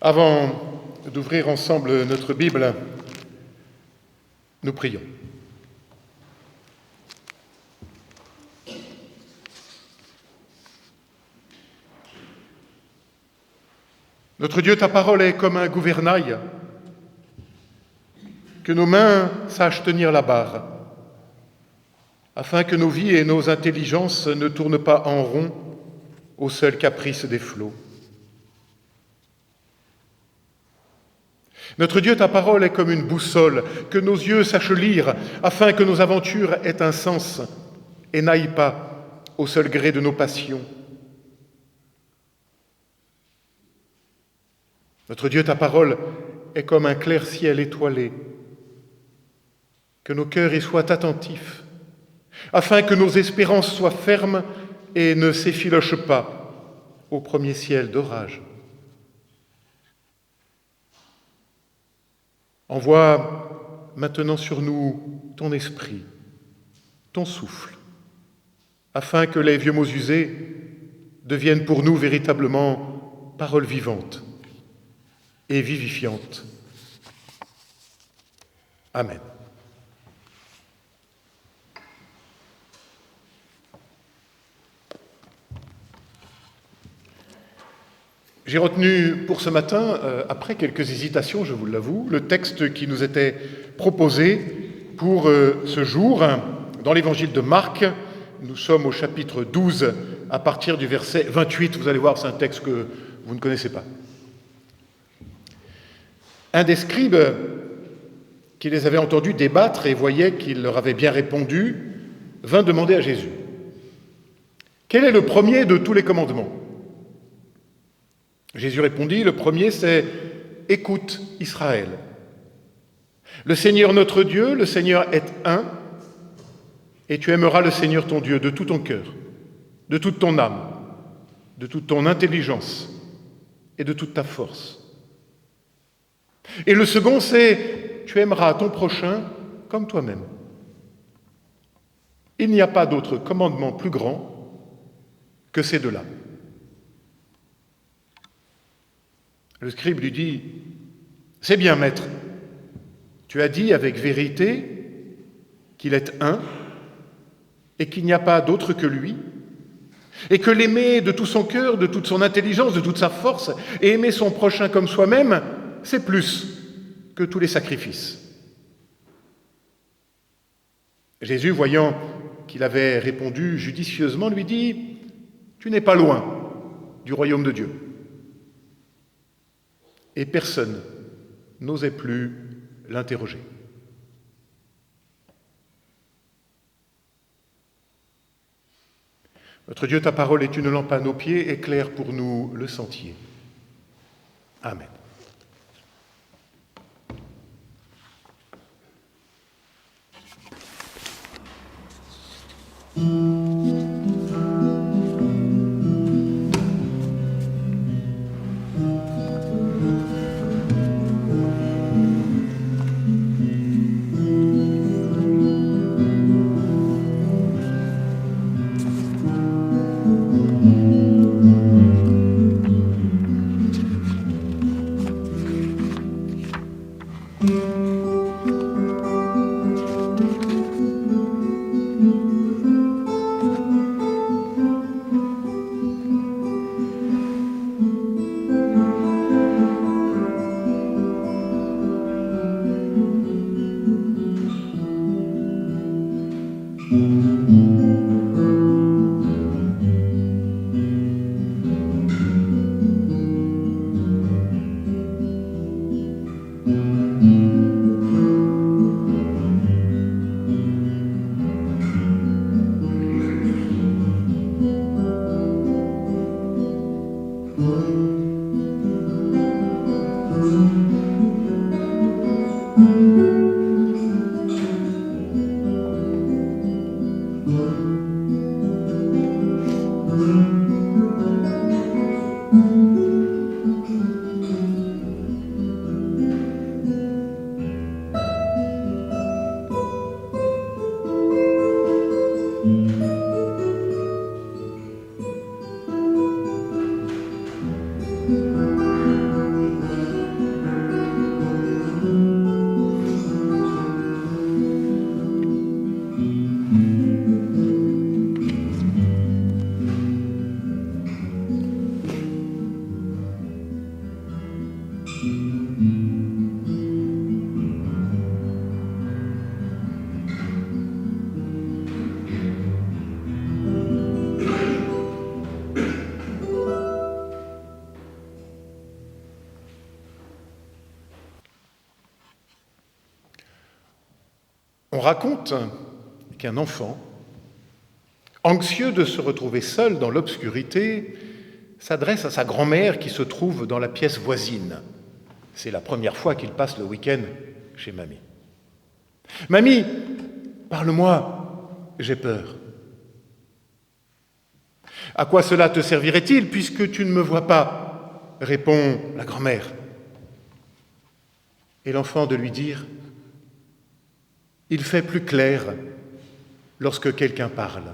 Avant d'ouvrir ensemble notre Bible, nous prions. Notre Dieu, ta parole est comme un gouvernail, que nos mains sachent tenir la barre, afin que nos vies et nos intelligences ne tournent pas en rond au seul caprice des flots. Notre Dieu, ta parole est comme une boussole, que nos yeux sachent lire, afin que nos aventures aient un sens et n'aillent pas au seul gré de nos passions. Notre Dieu, ta parole est comme un clair ciel étoilé, que nos cœurs y soient attentifs, afin que nos espérances soient fermes et ne s'effilochent pas au premier ciel d'orage. Envoie maintenant sur nous ton esprit, ton souffle, afin que les vieux mots usés deviennent pour nous véritablement paroles vivantes et vivifiantes. Amen. J'ai retenu pour ce matin, après quelques hésitations, je vous l'avoue, le texte qui nous était proposé pour ce jour. Dans l'évangile de Marc, nous sommes au chapitre 12, à partir du verset 28. Vous allez voir, c'est un texte que vous ne connaissez pas. Un des scribes qui les avait entendus débattre et voyait qu'il leur avait bien répondu, vint demander à Jésus : « Quel est le premier de tous les commandements ?» Jésus répondit : « Le premier, c'est « Écoute, Israël. Le Seigneur notre Dieu, le Seigneur est un, et tu aimeras le Seigneur ton Dieu de tout ton cœur, de toute ton âme, de toute ton intelligence et de toute ta force. Et le second, c'est « Tu aimeras ton prochain comme toi-même. » Il n'y a pas d'autre commandement plus grand que ces deux-là. Le scribe lui dit : « C'est bien, maître, tu as dit avec vérité qu'il est un et qu'il n'y a pas d'autre que lui, et que l'aimer de tout son cœur, de toute son intelligence, de toute sa force, et aimer son prochain comme soi-même, c'est plus que tous les sacrifices. » Jésus, voyant qu'il avait répondu judicieusement, lui dit : « Tu n'es pas loin du royaume de Dieu. » Et personne n'osait plus l'interroger. Notre Dieu, ta parole est une lampe à nos pieds, éclaire pour nous le sentier. Amen. On raconte qu'un enfant, anxieux de se retrouver seul dans l'obscurité, s'adresse à sa grand-mère qui se trouve dans la pièce voisine. C'est la première fois qu'il passe le week-end chez mamie. « Mamie, parle-moi, j'ai peur. »« À quoi cela te servirait-il puisque tu ne me vois pas ?» répond la grand-mère. Et l'enfant de lui dire « Il fait plus clair lorsque quelqu'un parle.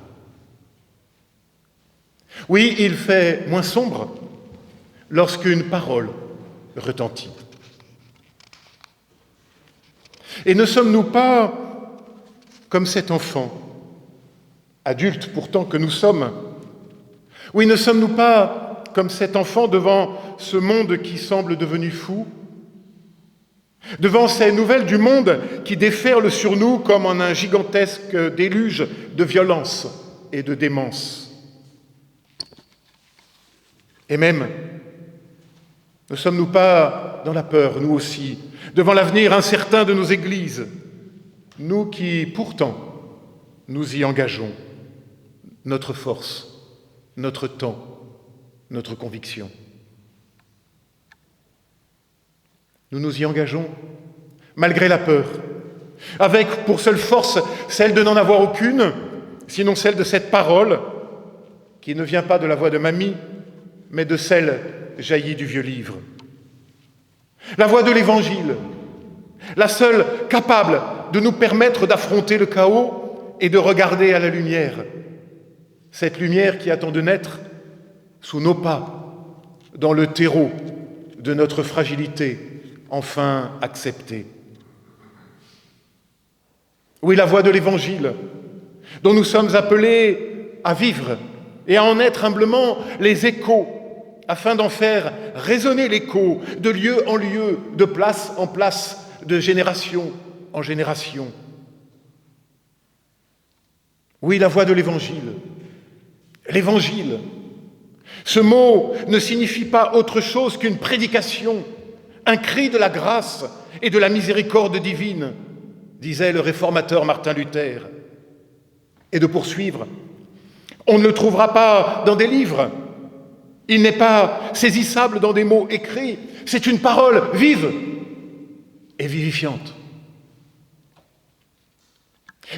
Oui, il fait moins sombre lorsqu'une parole retentit. Et ne sommes-nous pas comme cet enfant, adulte pourtant que nous sommes? Oui, ne sommes-nous pas comme cet enfant devant ce monde qui semble devenu fou? Devant ces nouvelles du monde qui déferlent sur nous comme en un gigantesque déluge de violence et de démence. Et même, ne sommes-nous pas dans la peur, nous aussi, devant l'avenir incertain de nos églises, nous qui, pourtant, nous y engageons notre force, notre temps, notre conviction. Nous nous y engageons, malgré la peur, avec pour seule force celle de n'en avoir aucune, sinon celle de cette parole qui ne vient pas de la voix de mamie, mais de celle jaillie du vieux livre. La voix de l'Évangile, la seule capable de nous permettre d'affronter le chaos et de regarder à la lumière, cette lumière qui attend de naître sous nos pas, dans le terreau de notre fragilité, enfin acceptée. Oui, la voix de l'Évangile, dont nous sommes appelés à vivre et à en être humblement les échos, afin d'en faire résonner l'écho de lieu en lieu, de place en place, de génération en génération. Oui, la voix de l'Évangile. L'Évangile. Ce mot ne signifie pas autre chose qu'une prédication, un cri de la grâce et de la miséricorde divine, disait le réformateur Martin Luther. Et de poursuivre, on ne le trouvera pas dans des livres, il n'est pas saisissable dans des mots écrits, c'est une parole vive et vivifiante.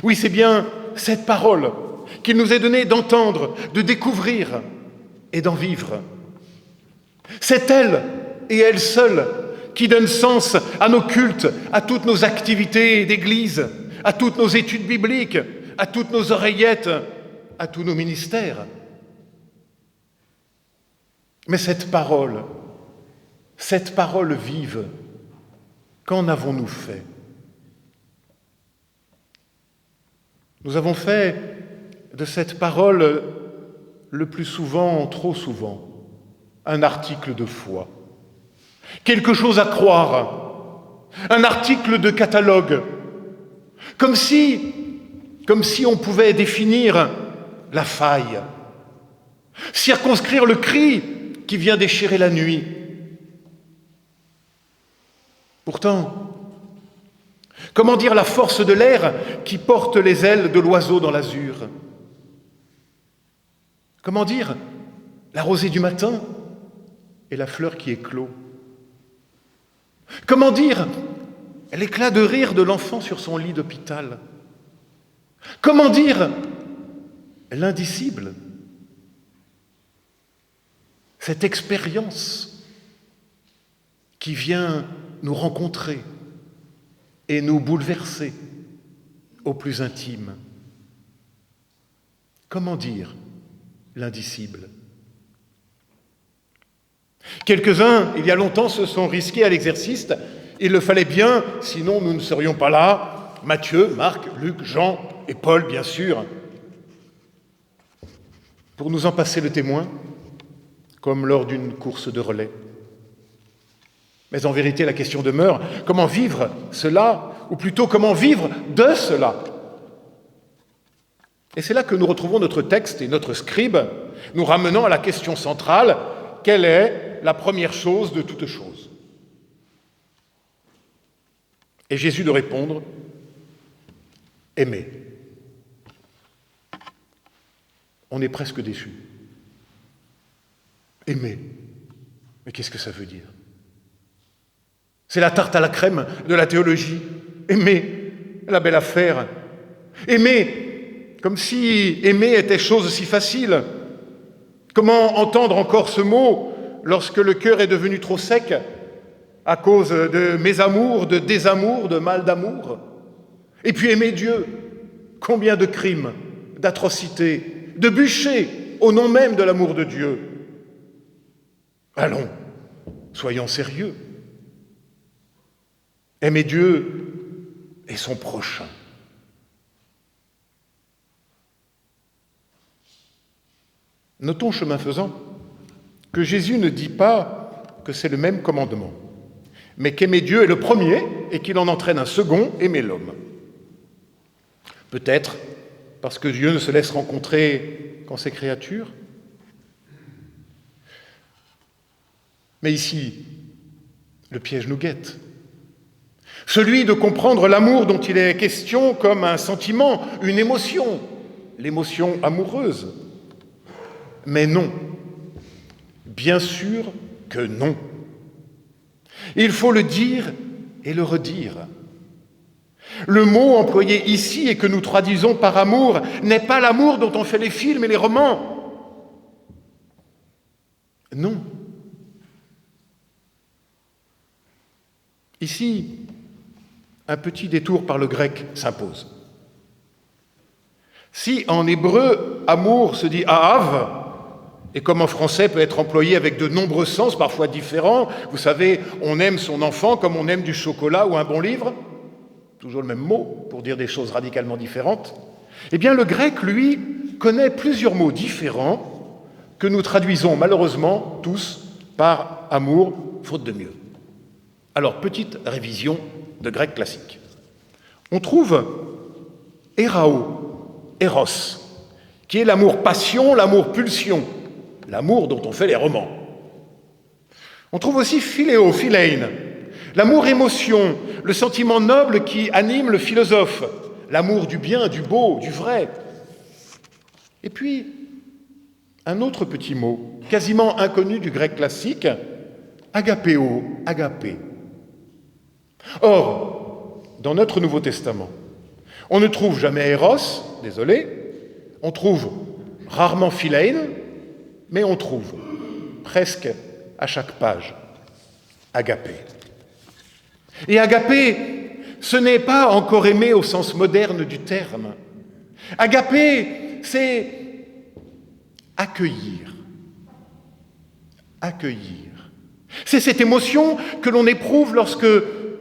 Oui, c'est bien cette parole qu'il nous est donné d'entendre, de découvrir et d'en vivre. C'est elle, et elle seule, qui donne sens à nos cultes, à toutes nos activités d'église, à toutes nos études bibliques, à toutes nos oreillettes, à tous nos ministères. Mais cette parole vive, qu'en avons-nous fait? Nous avons fait de cette parole, le plus souvent, trop souvent, un article de foi. Quelque chose à croire, un article de catalogue, comme si on pouvait définir la faille, circonscrire le cri qui vient déchirer la nuit. Pourtant, comment dire la force de l'air qui porte les ailes de l'oiseau dans l'azur? Comment dire la rosée du matin et la fleur qui éclot? Comment dire l'éclat de rire de l'enfant sur son lit d'hôpital? Comment dire l'indicible? Cette expérience qui vient nous rencontrer et nous bouleverser au plus intime. Comment dire l'indicible? Quelques-uns, il y a longtemps, se sont risqués à l'exercice. Il le fallait bien, sinon nous ne serions pas là. Matthieu, Marc, Luc, Jean et Paul, bien sûr, pour nous en passer le témoin, comme lors d'une course de relais. Mais en vérité, la question demeure, comment vivre cela, ou plutôt comment vivre de cela? Et c'est là que nous retrouvons notre texte et notre scribe, nous ramenant à la question centrale, quelle est la première chose de toute chose? Et Jésus de répondre, aimer. On est presque déçus. Aimer. Mais qu'est-ce que ça veut dire? C'est la tarte à la crème de la théologie. Aimer, la belle affaire. Aimer, comme si aimer était chose si facile. Comment entendre encore ce mot lorsque le cœur est devenu trop sec à cause de mésamour, de désamour, de mal d'amour? Et puis aimer Dieu, combien de crimes, d'atrocités, de bûchers au nom même de l'amour de Dieu. Allons, soyons sérieux. Aimer Dieu et son prochain. Notons, chemin faisant, que Jésus ne dit pas que c'est le même commandement, mais qu'aimer Dieu est le premier et qu'il en entraîne un second, aimer l'homme. Peut-être parce que Dieu ne se laisse rencontrer qu'en ses créatures. Mais ici, le piège nous guette. Celui de comprendre l'amour dont il est question comme un sentiment, une émotion, l'émotion amoureuse. Mais non, bien sûr que non. Il faut le dire et le redire. Le mot employé ici et que nous traduisons par amour n'est pas l'amour dont on fait les films et les romans. Non. Ici, un petit détour par le grec s'impose. Si en hébreu, amour se dit ahav, et comme en français peut être employé avec de nombreux sens, parfois différents, vous savez, on aime son enfant comme on aime du chocolat ou un bon livre, toujours le même mot pour dire des choses radicalement différentes, eh bien le grec, lui, connaît plusieurs mots différents que nous traduisons malheureusement tous par amour, faute de mieux. Alors, petite révision de grec classique. On trouve érao, éros, qui est l'amour passion, l'amour pulsion, l'amour dont on fait les romans. On trouve aussi philéo, philein, l'amour émotion, le sentiment noble qui anime le philosophe, l'amour du bien, du beau, du vrai. Et puis, un autre petit mot, quasiment inconnu du grec classique, agapéo, agapé. Or, dans notre Nouveau Testament, on ne trouve jamais éros, désolé, on trouve rarement philein, mais on trouve presque à chaque page agapé. Et agapé, ce n'est pas encore aimer au sens moderne du terme. Agapé, c'est accueillir. Accueillir. C'est cette émotion que l'on éprouve lorsque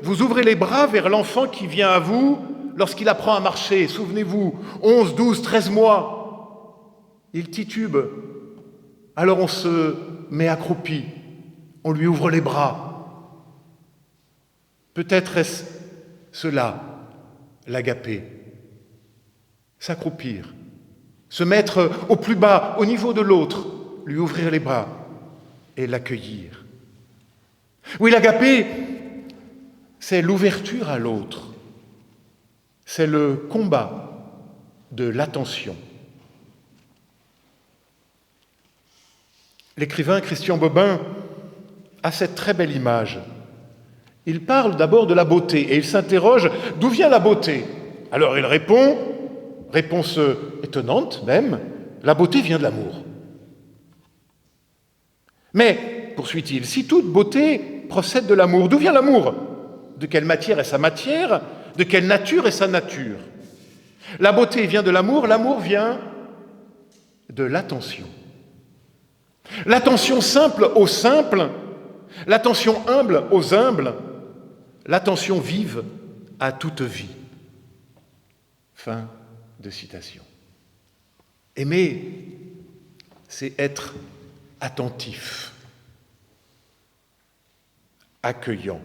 vous ouvrez les bras vers l'enfant qui vient à vous, lorsqu'il apprend à marcher. Souvenez-vous, 11, 12, 13 mois, il titube. Alors on se met accroupi, on lui ouvre les bras. Peut-être est-ce cela, l'agapé. S'accroupir, se mettre au plus bas, au niveau de l'autre, lui ouvrir les bras et l'accueillir. Oui, l'agapé, c'est l'ouverture à l'autre, c'est le combat de l'attention. L'écrivain Christian Bobin à cette très belle image. Il parle d'abord de la beauté et il s'interroge d'où vient la beauté. Alors il répond, réponse étonnante même, la beauté vient de l'amour. Mais, poursuit-il, si toute beauté procède de l'amour, d'où vient l'amour? De quelle matière est sa matière? De quelle nature est sa nature? La beauté vient de l'amour vient de l'attention. L'attention simple aux simples, l'attention humble aux humbles, l'attention vive à toute vie. Fin de citation. Aimer, c'est être attentif, accueillant.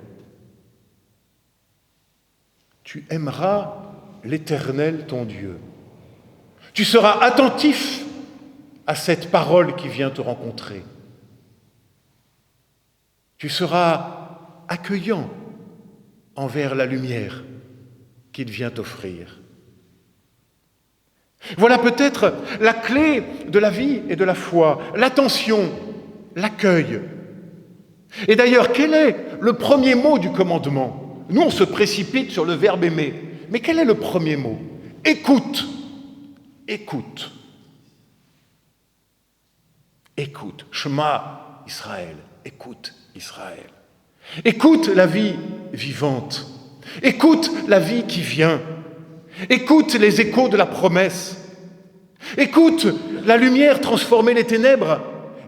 Tu aimeras l'Éternel ton Dieu. Tu seras attentif à cette parole qui vient te rencontrer. Tu seras accueillant envers la lumière qu'il vient t'offrir. Voilà peut-être la clé de la vie et de la foi, l'attention, l'accueil. Et d'ailleurs, quel est le premier mot du commandement? Nous, on se précipite sur le verbe aimer. Mais quel est le premier mot? Écoute. Écoute. Écoute. Shema Israël. Écoute Israël. Écoute la vie vivante. Écoute la vie qui vient. Écoute les échos de la promesse. Écoute la lumière transformer les ténèbres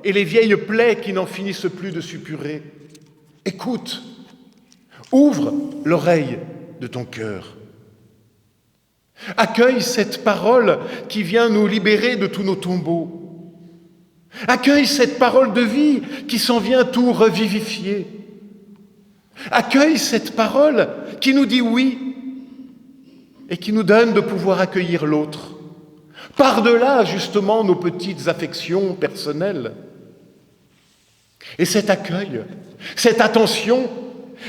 et les vieilles plaies qui n'en finissent plus de suppurer. Écoute. Ouvre l'oreille de ton cœur. Accueille cette parole qui vient nous libérer de tous nos tombeaux. Accueille cette parole de vie qui s'en vient tout revivifier. Accueille cette parole qui nous dit oui et qui nous donne de pouvoir accueillir l'autre, par-delà justement nos petites affections personnelles. Et cet accueil, cette attention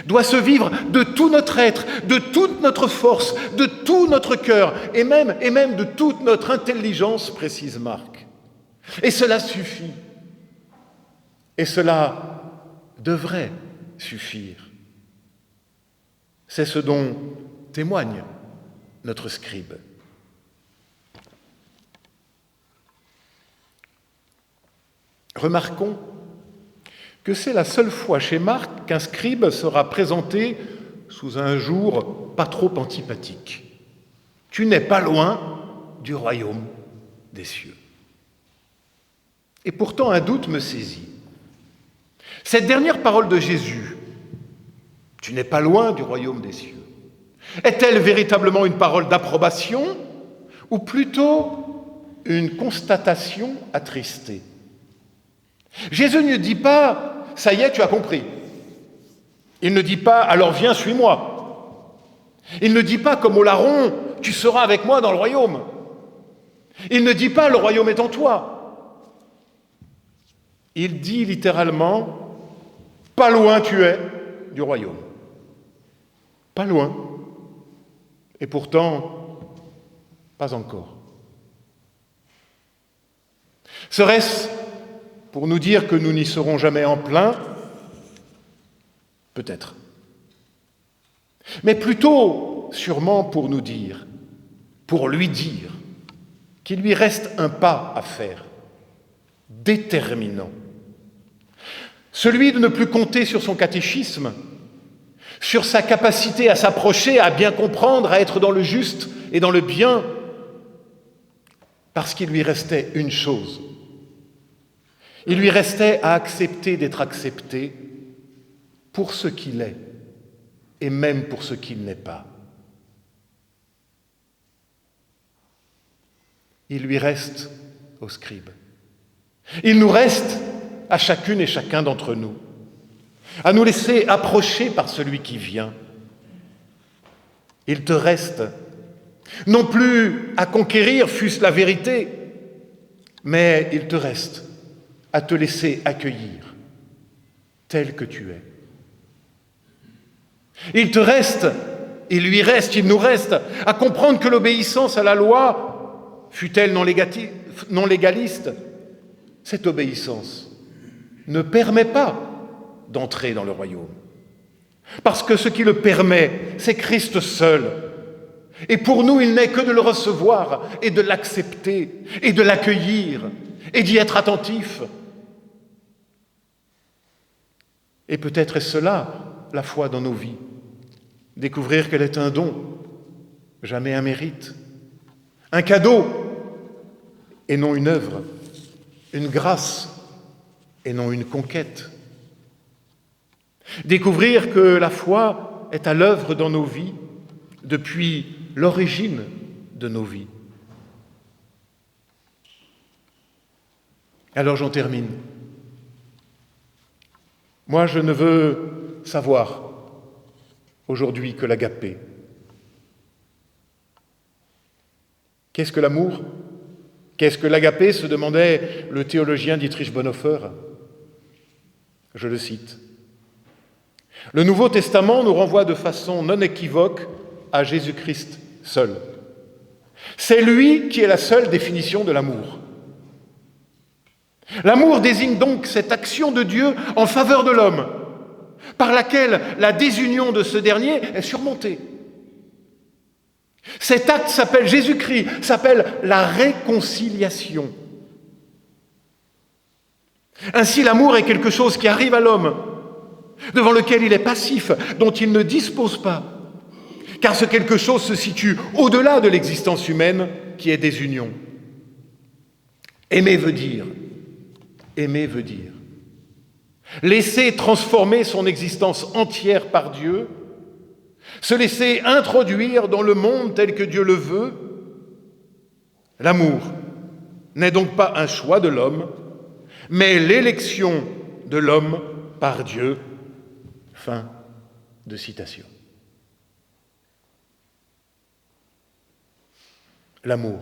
doit se vivre de tout notre être, de toute notre force, de tout notre cœur et même de toute notre intelligence, précise Marc. Et cela suffit. Et cela devrait suffire. C'est ce dont témoigne notre scribe. Remarquons que c'est la seule fois chez Marc qu'un scribe sera présenté sous un jour pas trop antipathique. Tu n'es pas loin du royaume des cieux. Et pourtant un doute me saisit. Cette dernière parole de Jésus, tu n'es pas loin du royaume des cieux, est-elle véritablement une parole d'approbation ou plutôt une constatation attristée? Jésus ne dit pas « ça y est, tu as compris ». Il ne dit pas « alors viens, suis-moi ». Il ne dit pas comme au larron « tu seras avec moi dans le royaume ». Il ne dit pas « le royaume est en toi ». Il dit littéralement « pas loin tu es du royaume ». Pas loin. Et pourtant, pas encore. Serait-ce pour nous dire que nous n'y serons jamais en plein? Peut-être. Mais plutôt, sûrement pour nous dire, pour lui dire, qu'il lui reste un pas à faire, déterminant. Celui de ne plus compter sur son catéchisme, sur sa capacité à s'approcher, à bien comprendre, à être dans le juste et dans le bien, parce qu'il lui restait une chose. Il lui restait à accepter d'être accepté pour ce qu'il est, et même pour ce qu'il n'est pas. Il lui reste au scribe. Il nous reste à chacune et chacun d'entre nous, à nous laisser approcher par celui qui vient. Il te reste non plus à conquérir, fût-ce la vérité, mais il te reste à te laisser accueillir tel que tu es. Il te reste, il lui reste, il nous reste à comprendre que l'obéissance à la loi, fût-elle non légaliste, cette obéissance ne permet pas d'entrer dans le royaume. Parce que ce qui le permet, c'est Christ seul. Et pour nous, il n'est que de le recevoir et de l'accepter et de l'accueillir et d'y être attentif. Et peut-être est cela la foi dans nos vies. Découvrir qu'elle est un don, jamais un mérite, un cadeau et non une œuvre, une grâce et non une conquête. Découvrir que la foi est à l'œuvre dans nos vies depuis l'origine de nos vies. Alors j'en termine. Moi, je ne veux savoir aujourd'hui que l'agapé. Qu'est-ce que l'amour ? Qu'est-ce que l'agapé, se demandait le théologien Dietrich Bonhoeffer. Je le cite. Le Nouveau Testament nous renvoie de façon non équivoque à Jésus-Christ seul. C'est lui qui est la seule définition de l'amour. L'amour désigne donc cette action de Dieu en faveur de l'homme, par laquelle la désunion de ce dernier est surmontée. Cet acte s'appelle Jésus-Christ, s'appelle la réconciliation. Ainsi, l'amour est quelque chose qui arrive à l'homme, devant lequel il est passif, dont il ne dispose pas, car ce quelque chose se situe au-delà de l'existence humaine qui est désunion. Aimer veut dire laisser transformer son existence entière par Dieu, se laisser introduire dans le monde tel que Dieu le veut. L'amour n'est donc pas un choix de l'homme, mais l'élection de l'homme par Dieu. Fin de citation. L'amour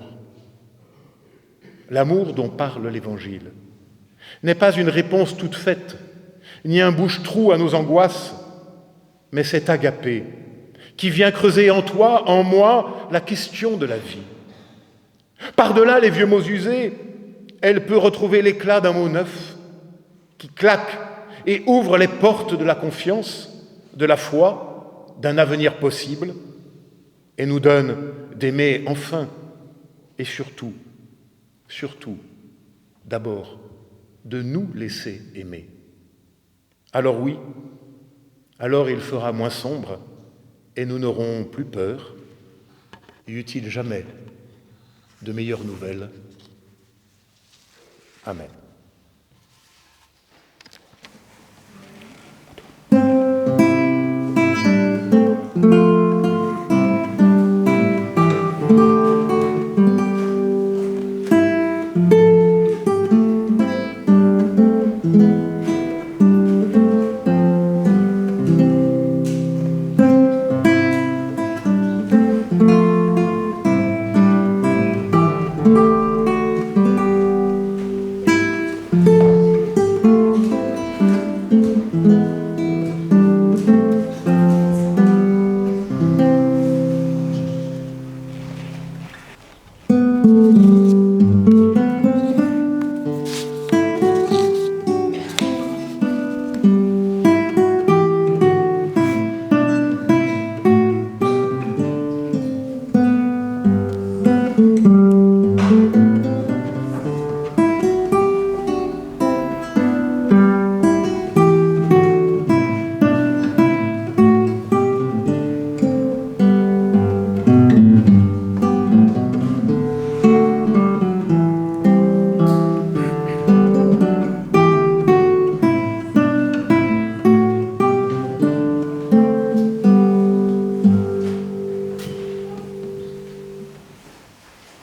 dont parle l'Évangile, n'est pas une réponse toute faite, ni un bouche-trou à nos angoisses, mais cet agapé qui vient creuser en toi, en moi, la question de la vie. Par-delà les vieux mots usés, elle peut retrouver l'éclat d'un mot neuf qui claque et ouvre les portes de la confiance, de la foi, d'un avenir possible, et nous donne d'aimer enfin et surtout, d'abord, de nous laisser aimer. Alors oui, alors il fera moins sombre et nous n'aurons plus peur. Y eut-il jamais de meilleures nouvelles ? Amen.